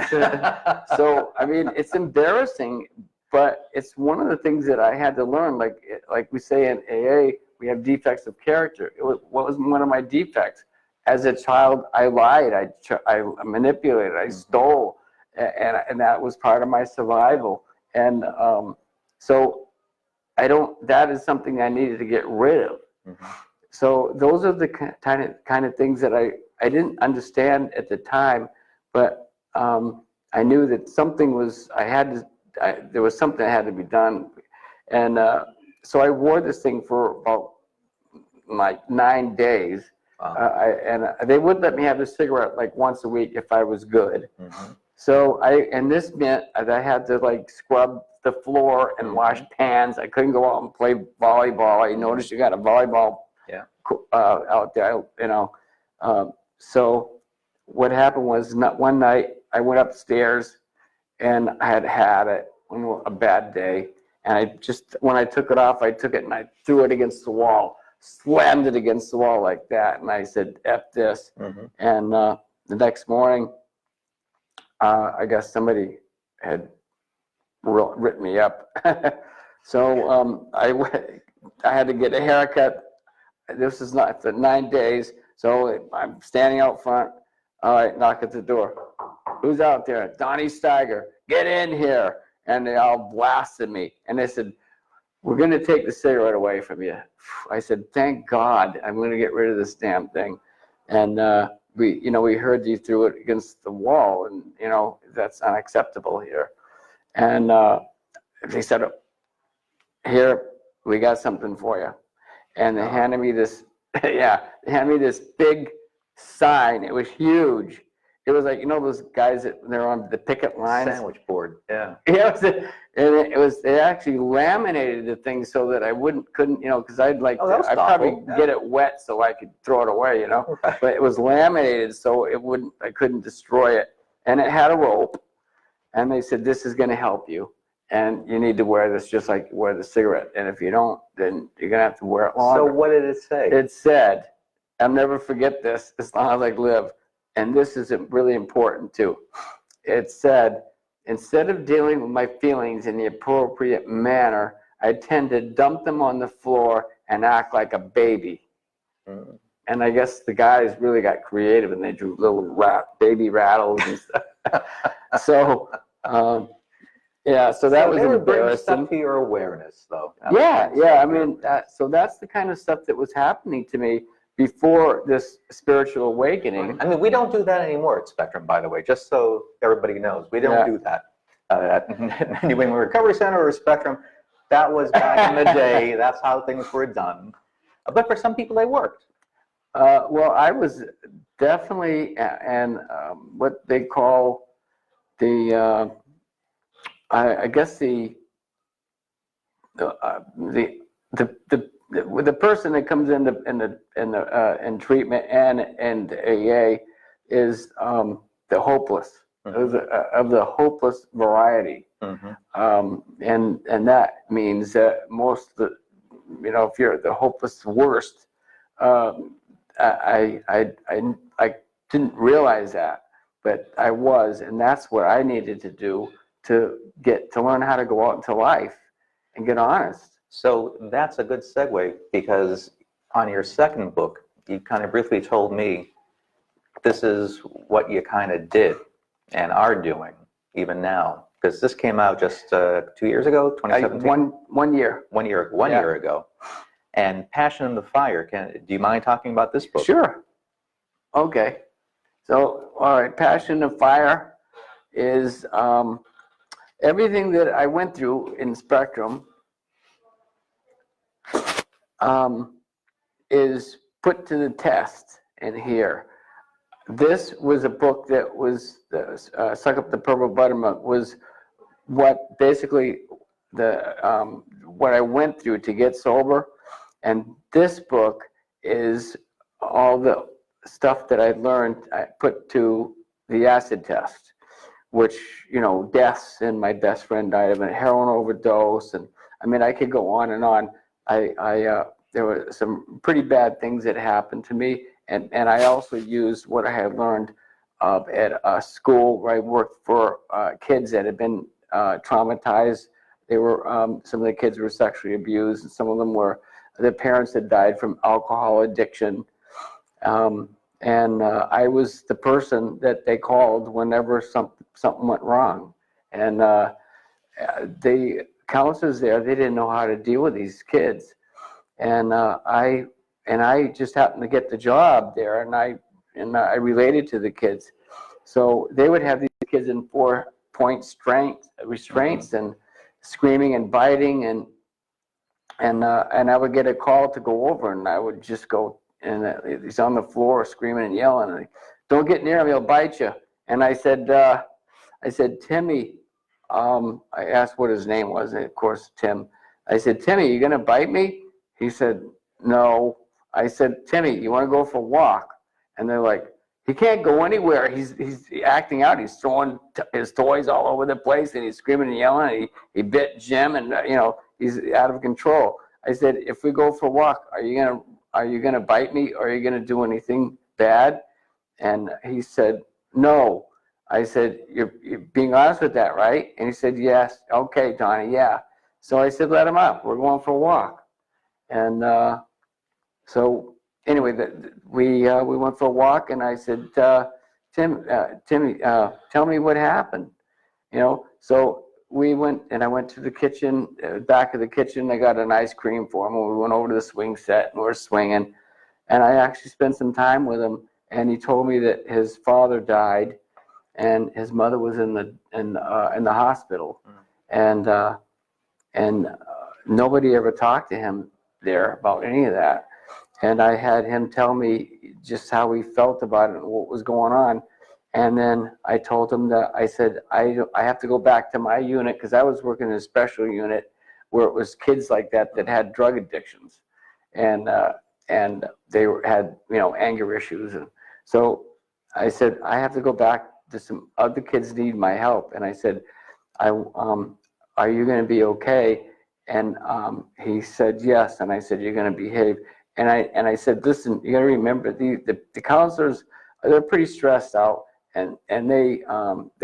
Speaker 2: So, I mean, it's embarrassing but it's one of the things that I had to learn. Like we say in AA, we have defects of character. What was one of my defects? As a child, I lied, I manipulated, I stole, and that was part of my survival. And so that is something I needed to get rid of. So those are the kind of things that I didn't understand at the time, but I knew that something was, there was something that had to be done. And so I wore this thing for about like 9 days.
Speaker 1: Wow.
Speaker 2: And they would let me have a cigarette like once a week if I was good. So and this meant that I had to like scrub the floor and wash pans. I couldn't go out and play volleyball. I noticed you got a volleyball out there, you know. So what happened was, one night I went upstairs and I had it on a bad day. And when I took it off, I took it and I threw it against the wall, slammed it against the wall like that. And I said, F this. And the next morning, I guess somebody had written me up. So I had to get a haircut. This is not for 9 days. So I'm standing out front. All right, knock at the door. Who's out there? Donnie Steiger. Get in here. And they all blasted me. And they said, we're going to take the cigarette away from you. I said, thank God, I'm going to get rid of this damn thing. And we heard you threw it against the wall, and that's unacceptable here. And they said, here, we got something for you. And they handed me this, they handed me this big sign. It was huge. It was like, those guys that they're on the picket lines.
Speaker 1: Sandwich board, yeah.
Speaker 2: Yeah, they actually laminated the thing so that I couldn't, because I'd probably get it wet so I could throw it away,
Speaker 1: Right.
Speaker 2: But it was laminated so I couldn't destroy it. And it had a rope, and they said, this is going to help you. And you need to wear this just like you wear the cigarette. And if you don't, then you're going to have to wear it longer.
Speaker 1: So what did it say?
Speaker 2: It said, I'll never forget this as long as I live. And this is really important too. It said, instead of dealing with my feelings in the appropriate manner, I tend to dump them on the floor and act like a baby. And I guess the guys really got creative and they drew little baby rattles and stuff. So, so that was embarrassing.
Speaker 1: Stuff to your awareness, though.
Speaker 2: I mean, so that's the kind of stuff that was happening to me before this spiritual awakening.
Speaker 1: I mean, we don't do that anymore at Spectrum, by the way, just so everybody knows. We don't do that. At New England Recovery Center or Spectrum, that was back in the day. That's how things were done. But for some people, they worked.
Speaker 2: Well, I was definitely, and what they call the, I guess the person that comes in treatment and AA is the hopeless, of the hopeless variety, and that means that most of the, if you're the hopeless worst, I didn't realize that, but I was, and that's what I needed to do to learn how to go out into life and get honest.
Speaker 1: So that's a good segue, because on your second book, you kind of briefly told me this is what you kind of did and are doing even now, because this came out just 2 years ago, 2017?
Speaker 2: One year.
Speaker 1: One year ago. And Passion and the Fire, do you mind talking about this book?
Speaker 2: Sure. Okay. So, all right, Passion and Fire is everything that I went through in Spectrum is put to the test in here. This was a book that was, Suck Up the Purple Buttermilk, was what basically what I went through to get sober. And this book is all the stuff that I learned, I put to the acid test, which, deaths, and my best friend died of a heroin overdose. And I mean, I could go on and on. There were some pretty bad things that happened to me, and I also used what I had learned at a school where I worked for kids that had been traumatized. They were some of the kids were sexually abused, and some of them were their parents had died from alcohol addiction. I was the person that they called whenever something went wrong. And the counselors there, they didn't know how to deal with these kids. And I just happened to get the job there, and I related to the kids. So they would have these kids in 4-point restraints and screaming and biting, and I would get a call to go over, and I would just go, and he's on the floor screaming and yelling, and don't get near him, he'll bite you. And I said, Timmy, I asked what his name was, and of course, Tim. I said, Timmy, you gonna bite me? He said, no. I said, Timmy, you wanna go for a walk? And they're like, he can't go anywhere. He's acting out. He's throwing his toys all over the place, and he's screaming and yelling. And he bit Jim, and he's out of control. I said, if we go for a walk, are you gonna bite me, or are you gonna do anything bad? And he said, no. I said, you're being honest with that, right? And he said, yes. Okay, Donnie, yeah. So I said, let him up. We're going for a walk. And so anyway, we went for a walk, and I said, Timmy, tell me what happened. So we went, and I went to the kitchen, back of the kitchen. I got an ice cream for him, and we went over to the swing set, and we were swinging. And I actually spent some time with him, and he told me that his father died, and his mother was in the hospital, and nobody ever talked to him there about any of that. And I had him tell me just how he felt about it and what was going on. And then I told him that I said, I have to go back to my unit, because I was working in a special unit where it was kids like that had drug addictions. And they had, anger issues. And so I said, I have to go back to some other kids need my help. And I said, are you going to be okay? And he said, yes. And I said, you're going to behave. And I said, listen, you got to remember, the counselors, they're pretty stressed out, and they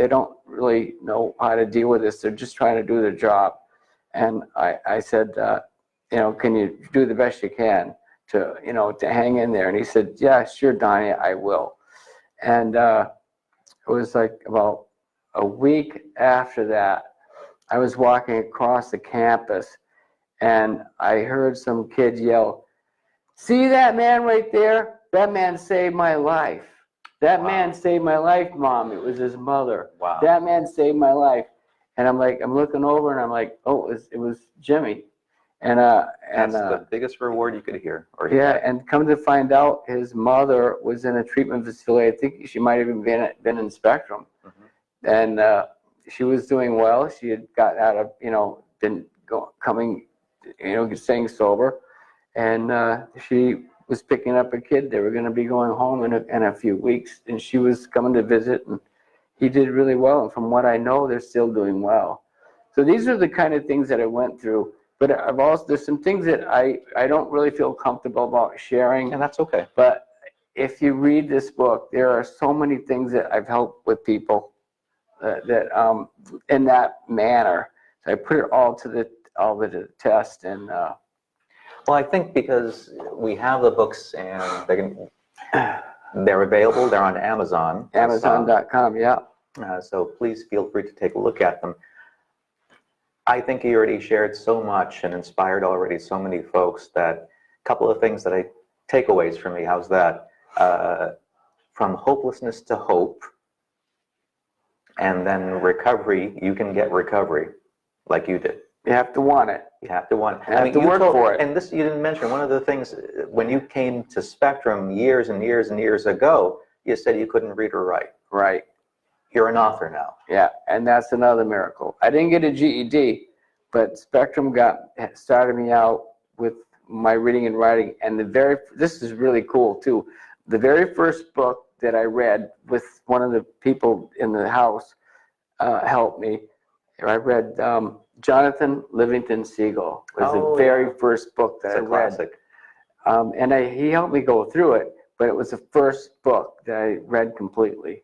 Speaker 2: don't really know how to deal with this. They're just trying to do their job. And I said, can you do the best you can to hang in there? And he said, yeah, sure, Donnie, I will. And it was like about a week after that, I was walking across the campus, and I heard some kid yell, see that man right there? That man saved my life. That man saved my life, Mom. It was his mother.
Speaker 1: Wow.
Speaker 2: That man saved my life. And I'm looking over, and I'm like, oh, it was Jimmy. And
Speaker 1: that's the biggest reward you could hear.
Speaker 2: Yeah, and come to find out, his mother was in a treatment facility. I think she might have even been in Spectrum. Mm-hmm. And she was doing well. She had got out of, staying sober. And she was picking up a kid. They were going to be going home in a few weeks, and she was coming to visit, and he did really well. And from what I know, they're still doing well. So these are the kind of things that I went through. But there's some things that I don't really feel comfortable about sharing.
Speaker 1: And that's okay.
Speaker 2: But if you read this book, there are so many things that I've helped with people that in that manner. So I put it all to the test. And
Speaker 1: well, I think because we have the books, and they're available. They're on Amazon.
Speaker 2: Amazon.com, yeah.
Speaker 1: So please feel free to take a look at them. I think you already shared so much and inspired already so many folks that a couple of things that takeaways for me. How's that? From hopelessness to hope, and then recovery. You can get recovery like you did.
Speaker 2: You have to want it.
Speaker 1: You have to want it.
Speaker 2: You have to work for it.
Speaker 1: And this, you didn't mention, one of the things, when you came to Spectrum years and years and years ago, you said you couldn't read or write.
Speaker 2: Right.
Speaker 1: You're an author now.
Speaker 2: Yeah, and that's another miracle. I didn't get a GED, but Spectrum started me out with my reading and writing. And this is really cool too. The very first book that I read with one of the people in the house helped me. I read Jonathan Livingston Seagull was the very first book that I read.
Speaker 1: Classic.
Speaker 2: And he helped me go through it, but it was the first book that I read completely.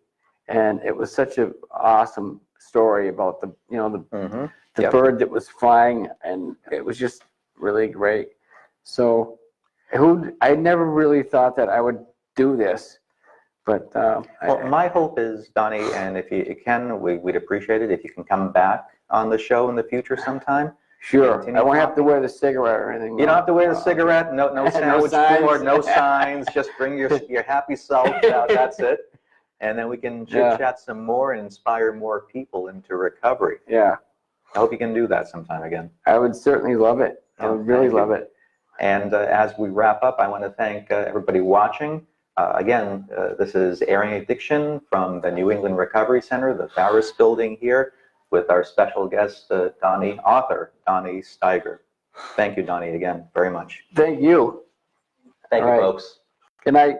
Speaker 2: And it was such an awesome story about the, you know, the
Speaker 1: Yep.
Speaker 2: bird that was flying, and it was just really great. So I never really thought that I would do this, but
Speaker 1: Well, my hope is, Donnie, and if you can, we'd appreciate it if you can come back on the show in the future sometime.
Speaker 2: sure,
Speaker 1: Continue
Speaker 2: I won't have to
Speaker 1: talking.
Speaker 2: wear the cigarette or anything.
Speaker 1: You don't have to wear the cigarette, no sandwich
Speaker 2: signs.
Speaker 1: board, no signs, just bring your happy self, that's it. And then we can chit-chat some more and inspire more people into recovery.
Speaker 2: Yeah.
Speaker 1: I hope you can do that sometime again.
Speaker 2: I would certainly love it. I would really love it.
Speaker 1: And as we wrap up, I want to thank everybody watching. Again, this is Airing Addiction from the New England Recovery Center, the Barris building here, with our special guest, author Donnie Steiger. Thank you, Donnie, again, very much.
Speaker 2: Thank you.
Speaker 1: Thank you,
Speaker 2: right.
Speaker 1: folks.
Speaker 2: Good night.